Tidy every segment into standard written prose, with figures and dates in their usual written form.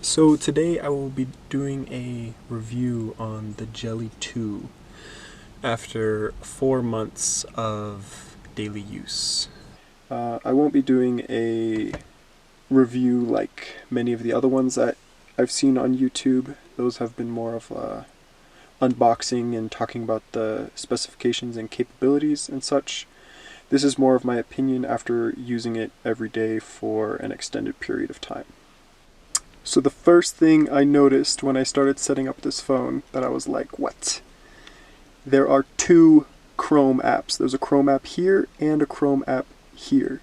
So today I will be doing a review on the Jelly 2 after 4 months of daily use. I won't be doing a review like many of the other ones that I've seen on YouTube. Those have been more of unboxing and talking about the specifications and capabilities and such. This is more of my opinion after using it every day for an extended period of time. So the first thing I noticed when I started setting up this phone that I was like, what? There are two Chrome apps. There's a Chrome app here and a Chrome app here.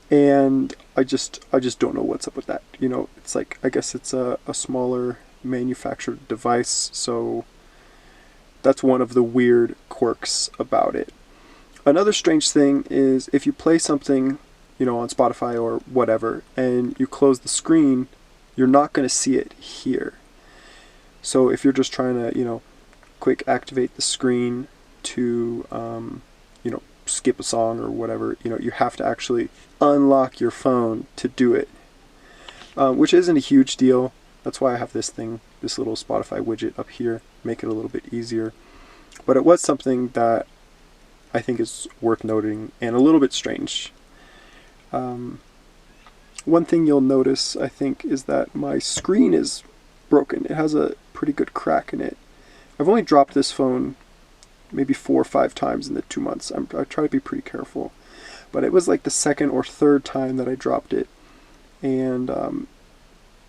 And I just don't know what's up with that. You know, it's like, I guess it's a smaller manufactured device, so that's one of the weird quirks about it. Another strange thing is if you play something, you know, on Spotify or whatever, and you close the screen, you're not going to see it here. So if you're just trying to, you know, quick activate the screen to, you know, skip a song or whatever, you know, you have to actually unlock your phone to do it, which isn't a huge deal. That's why I have this thing, this little Spotify widget up here, make it a little bit easier. But it was something that I think is worth noting and a little bit strange. One thing you'll notice, I think, is that my screen is broken. It has a pretty good crack in it. I've only dropped this phone maybe 4 or 5 times in the 2 months. I try to be pretty careful. But it was like the second or third time that I dropped it, and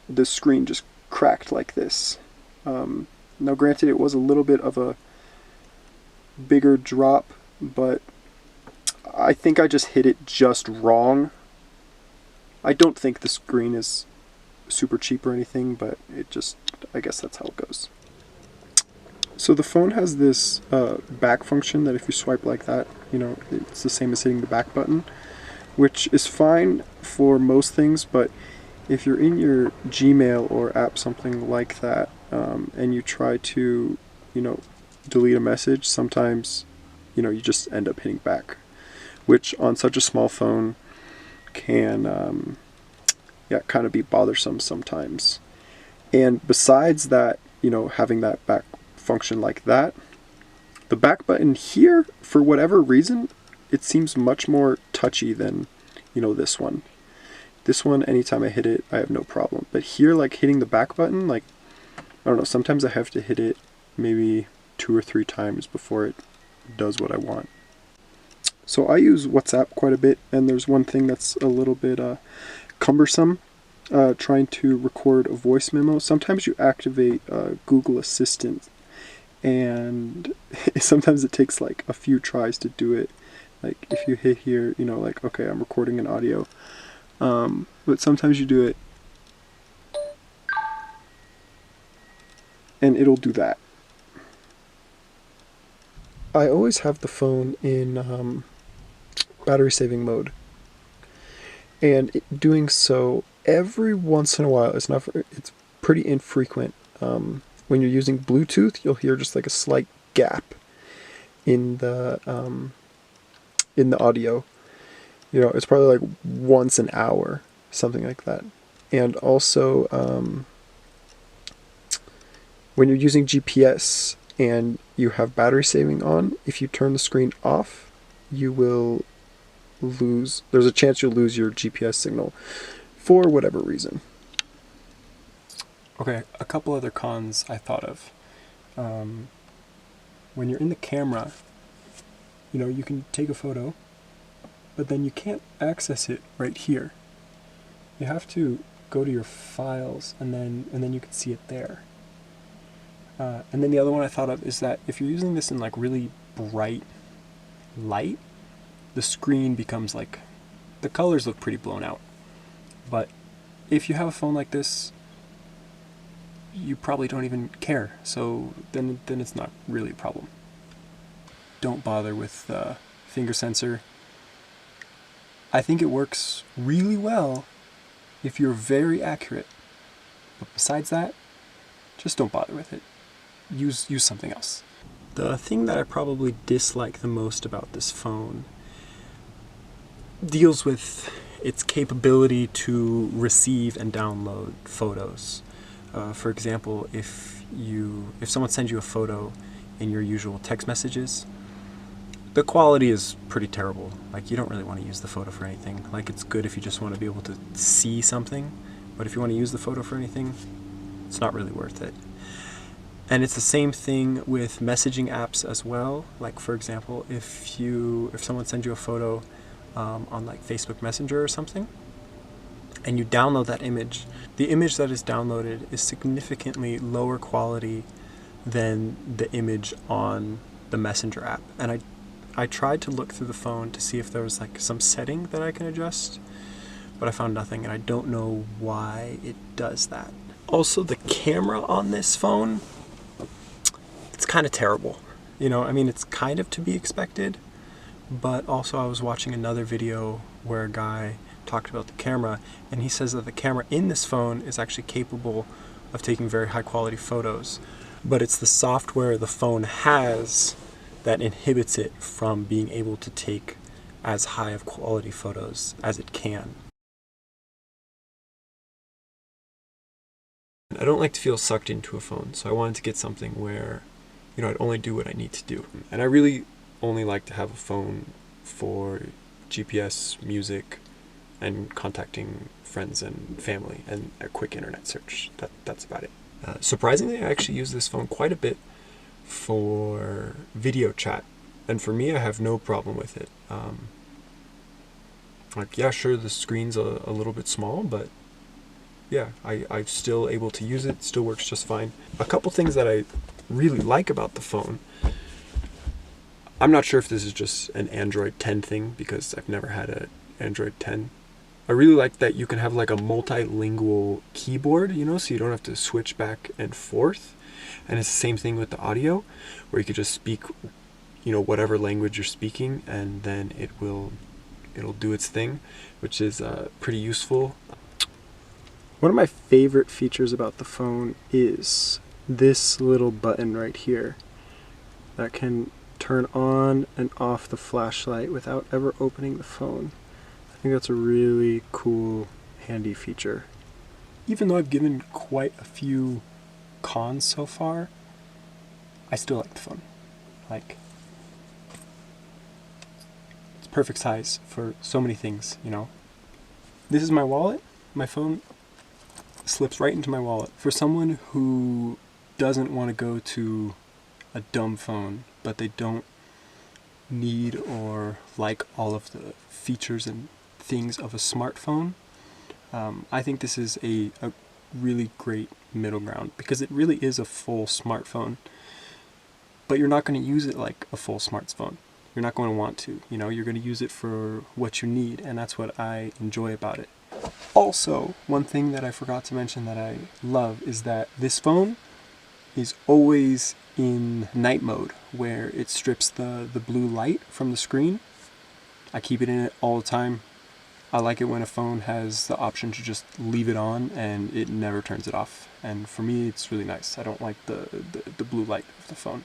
the screen just cracked like this. Now granted, it was a little bit of a bigger drop, but I think I just hit it just wrong. I don't think the screen is super cheap or anything, but I guess that's how it goes. So the phone has this back function that if you swipe like that, you know, it's the same as hitting the back button, which is fine for most things, but if you're in your Gmail or app, something like that, and you try to, you know, delete a message, sometimes, you know, you just end up hitting back, which on such a small phone can kind of be bothersome sometimes. And besides that, you know, having that back function like that, the back button here, for whatever reason, it seems much more touchy than, you know, this one. This one, anytime I hit it, I have no problem. But here, like hitting the back button, like, I don't know, sometimes I have to hit it maybe 2 or 3 times before it does what I want. So I use WhatsApp quite a bit, and there's one thing that's a little bit cumbersome, trying to record a voice memo. Sometimes you activate Google Assistant, and sometimes it takes like a few tries to do it. Like if you hit here, you know, like, okay, I'm recording an audio. But sometimes you do it, and it'll do that. I always have the phone in battery saving mode, and doing so every once in a while, it's pretty infrequent. When you're using Bluetooth, you'll hear just like a slight gap in the audio. You know, it's probably like once an hour, something like that. And also, when you're using GPS and you have battery saving on, if you turn the screen off, you will there's a chance you'll lose your GPS signal for whatever reason. Okay, a couple other cons I thought of. When you're in the camera, you know, you can take a photo, but then you can't access it right here. You have to go to your files, and then you can see it there. And then the other one I thought of is that if you're using this in like really bright light, the screen becomes like, the colors look pretty blown out. But if you have a phone like this, you probably don't even care, so then it's not really a problem. Don't bother with the finger sensor. I think it works really well if you're very accurate, but besides that, just don't bother with it. Use something else. The thing that I probably dislike the most about this phone deals with its capability to receive and download photos. For example, if someone sends you a photo in your usual text messages, the quality is pretty terrible. Like, you don't really want to use the photo for anything. Like, it's good if you just want to be able to see something, but if you want to use the photo for anything, it's not really worth it. And it's the same thing with messaging apps as well. Like, for example, if someone sends you a photo on like Facebook Messenger or something, and you download that image, the image that is downloaded is significantly lower quality than the image on the Messenger app. And I tried to look through the phone to see if there was like some setting that I can adjust, but I found nothing, and I don't know why it does that. Also, the camera on this phone, it's kind of terrible. I mean, it's kind of to be expected, but also I was watching another video where a guy talked about the camera, and he says that the camera in this phone is actually capable of taking very high quality photos, but it's the software the phone has that inhibits it from being able to take as high of quality photos as it can. I don't like to feel sucked into a phone, so I wanted to get something where, I'd only do what I need to do. And I really only like to have a phone for GPS, music, and contacting friends and family, and a quick internet search. That's about it. Surprisingly, I actually use this phone quite a bit for video chat, and for me, I have no problem with it. Yeah, sure, the screen's a little bit small, but yeah, I'm still able to use it. Still works just fine. A couple things that I really like about the phone, I'm not sure if this is just an Android 10 thing, because I've never had an Android 10. I really like that you can have like a multilingual keyboard, so you don't have to switch back and forth. And it's the same thing with the audio, where you could just speak, whatever language you're speaking, and then it'll do its thing, which is pretty useful. One of my favorite features about the phone is this little button right here that can turn on and off the flashlight without ever opening the phone. I think that's a really cool, handy feature. Even though I've given quite a few cons so far, I still like the phone. Like, it's perfect size for so many things, This is my wallet. My phone slips right into my wallet. For someone who doesn't want to go to a dumb phone, but they don't need or like all of the features and things of a smartphone, I think this is a really great middle ground, because it really is a full smartphone, but you're not going to use it like a full smartphone. You're not going to want to, you're going to use it for what you need, and that's what I enjoy about it. Also, one thing that I forgot to mention that I love is that this phone is always in night mode, where it strips the blue light from the screen. I keep it in it all the time. I like it when a phone has the option to just leave it on and it never turns it off. And for me, it's really nice. I don't like the blue light of the phone.